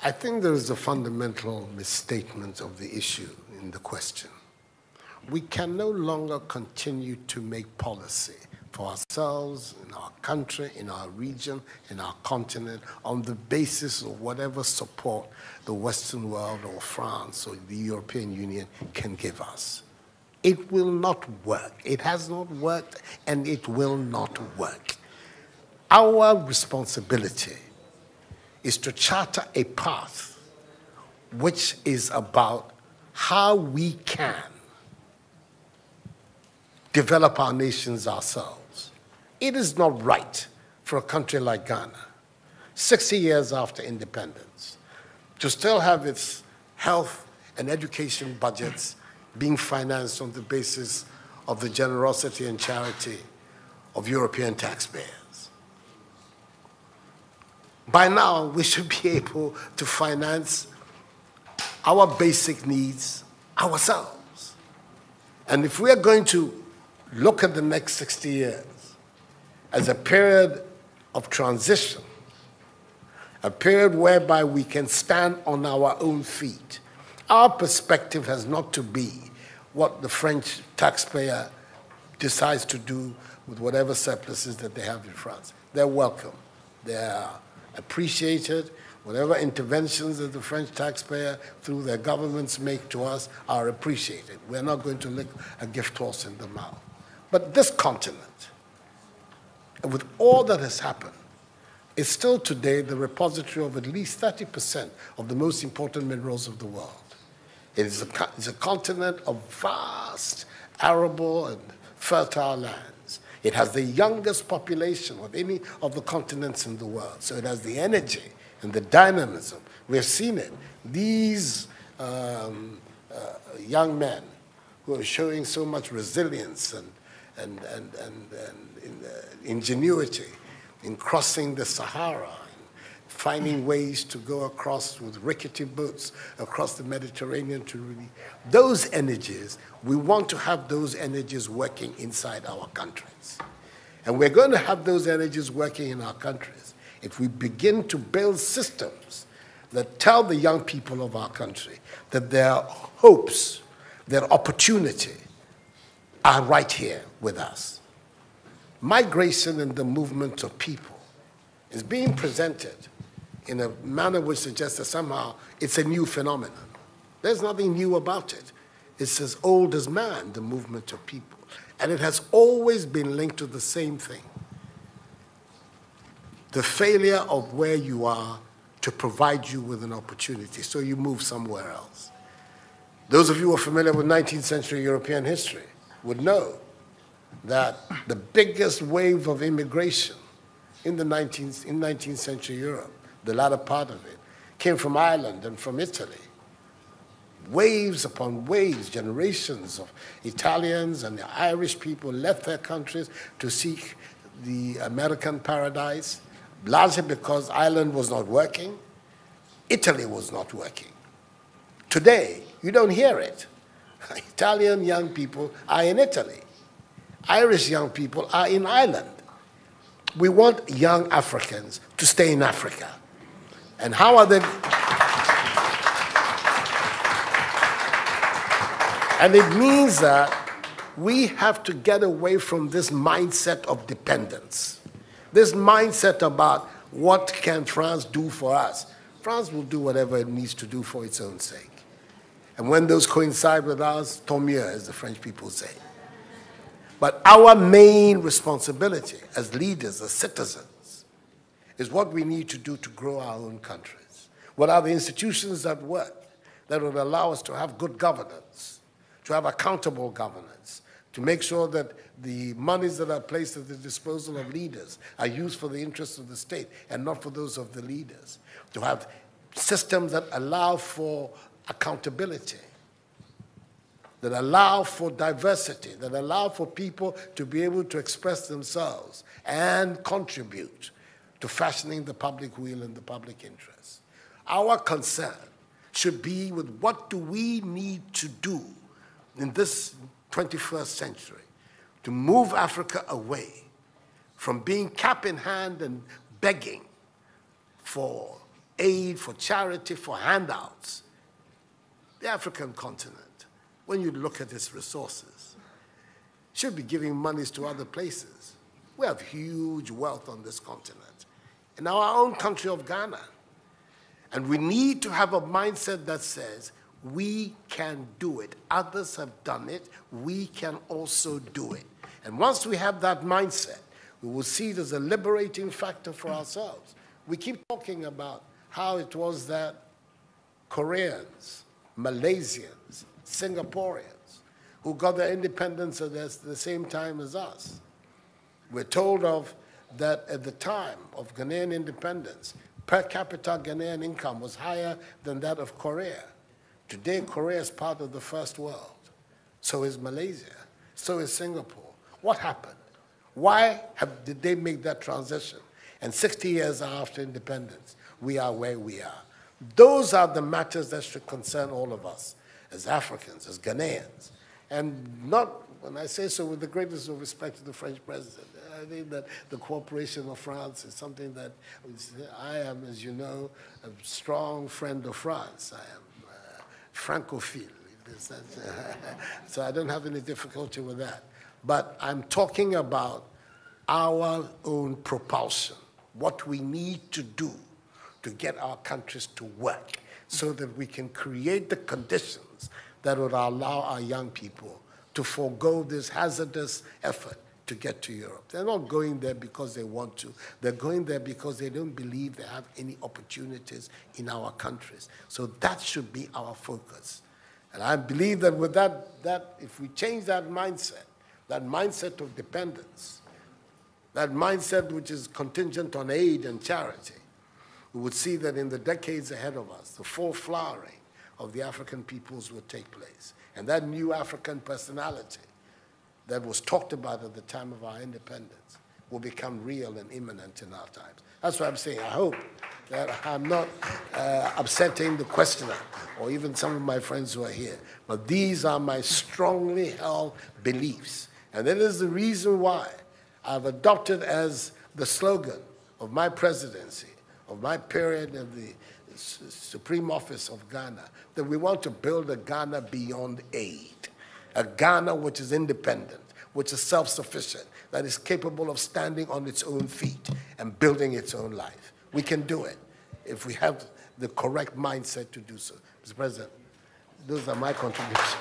I think there is a fundamental misstatement of the issue in the question. We can no longer continue to make policy for ourselves, in our country, in our region, in our continent, on the basis of whatever support the Western world or France or the European Union can give us. It will not work. It has not worked, and it will not work. Our responsibility is to charter a path which is about how we can develop our nations ourselves. It is not right for a country like Ghana, 60 years after independence, to still have its health and education budgets being financed on the basis of the generosity and charity of European taxpayers. By now, we should be able to finance our basic needs ourselves. And if we are going to look at the next 60 years as a period of transition, a period whereby we can stand on our own feet, our perspective has not to be what the French taxpayer decides to do with whatever surpluses that they have in France. They're welcome. They're appreciated. Whatever interventions that the French taxpayer through their governments make to us are appreciated. We're not going to lick a gift horse in the mouth. But this continent, with all that has happened, is still today the repository of at least 30% of the most important minerals of the world. It's a continent of vast, arable, and fertile lands. It has the youngest population of any of the continents in the world. So it has the energy and the dynamism. We have seen it. These young men who are showing so much resilience and ingenuity in crossing the Sahara, finding ways to go across with rickety boats across the Mediterranean to really, those energies, we want to have those energies working inside our countries. And we're going to have those energies working in our countries if we begin to build systems that tell the young people of our country that their hopes, their opportunity are right here with us. Migration and the movement of people is being presented in a manner which suggests that somehow it's a new phenomenon. There's nothing new about it. It's as old as man, the movement of people. And it has always been linked to the same thing: the failure of where you are to provide you with an opportunity, so you move somewhere else. Those of you who are familiar with 19th century European history would know that the biggest wave of immigration in 19th century Europe, the latter part of it, came from Ireland and from Italy. Waves upon waves, generations of Italians and the Irish people left their countries to seek the American paradise, largely because Ireland was not working, Italy was not working. Today, you don't hear it. Italian young people are in Italy. Irish young people are in Ireland. We want young Africans to stay in Africa. And how are they? And it means that we have to get away from this mindset of dependence, this mindset about what can France do for us. France will do whatever it needs to do for its own sake. And when those coincide with ours, tant mieux, as the French people say. But our main responsibility as leaders, as citizens, is what we need to do to grow our own countries. What are the institutions that work, that will allow us to have good governance, to have accountable governance, to make sure that the monies that are placed at the disposal of leaders are used for the interests of the state and not for those of the leaders, to have systems that allow for accountability, that allow for diversity, that allow for people to be able to express themselves and contribute to fashioning the public will and the public interest. Our concern should be with what do we need to do in this 21st century to move Africa away from being cap in hand and begging for aid, for charity, for handouts. The African continent, when you look at its resources, should be giving monies to other places. We have huge wealth on this continent, in our own country of Ghana. And we need to have a mindset that says, we can do it. Others have done it. We can also do it. And once we have that mindset, we will see it as a liberating factor for ourselves. We keep talking about how it was that Koreans, Malaysians, Singaporeans, who got their independence at the same time as us. We're told of that at the time of Ghanaian independence, per capita Ghanaian income was higher than that of Korea. Today, Korea is part of the first world. So is Malaysia. So is Singapore. What happened? Why did they make that transition? And 60 years after independence, we are where we are. Those are the matters that should concern all of us as Africans, as Ghanaians. And not, when I say so with the greatest of respect to the French president, I think that the cooperation of France is something that I am, as you know, a strong friend of France. I am Francophile. So I don't have any difficulty with that. But I'm talking about our own propulsion, what we need to do to get our countries to work so that we can create the conditions that would allow our young people to forego this hazardous effort to get to Europe. They're not going there because they want to. They're going there because they don't believe they have any opportunities in our countries. So that should be our focus. And I believe that with that if we change that mindset of dependence, that mindset which is contingent on aid and charity, we would see that in the decades ahead of us, the full flowering of the African peoples would take place. And that new African personality that was talked about at the time of our independence will become real and imminent in our times. That's what I'm saying. I hope that I'm not upsetting the questioner or even some of my friends who are here. But these are my strongly held beliefs. And that is the reason why I've adopted as the slogan of my presidency, of my period of the Supreme Office of Ghana, that we want to build a Ghana beyond aid, a Ghana which is independent, which is self-sufficient, that is capable of standing on its own feet and building its own life. We can do it if we have the correct mindset to do so. Mr. President, those are my contributions.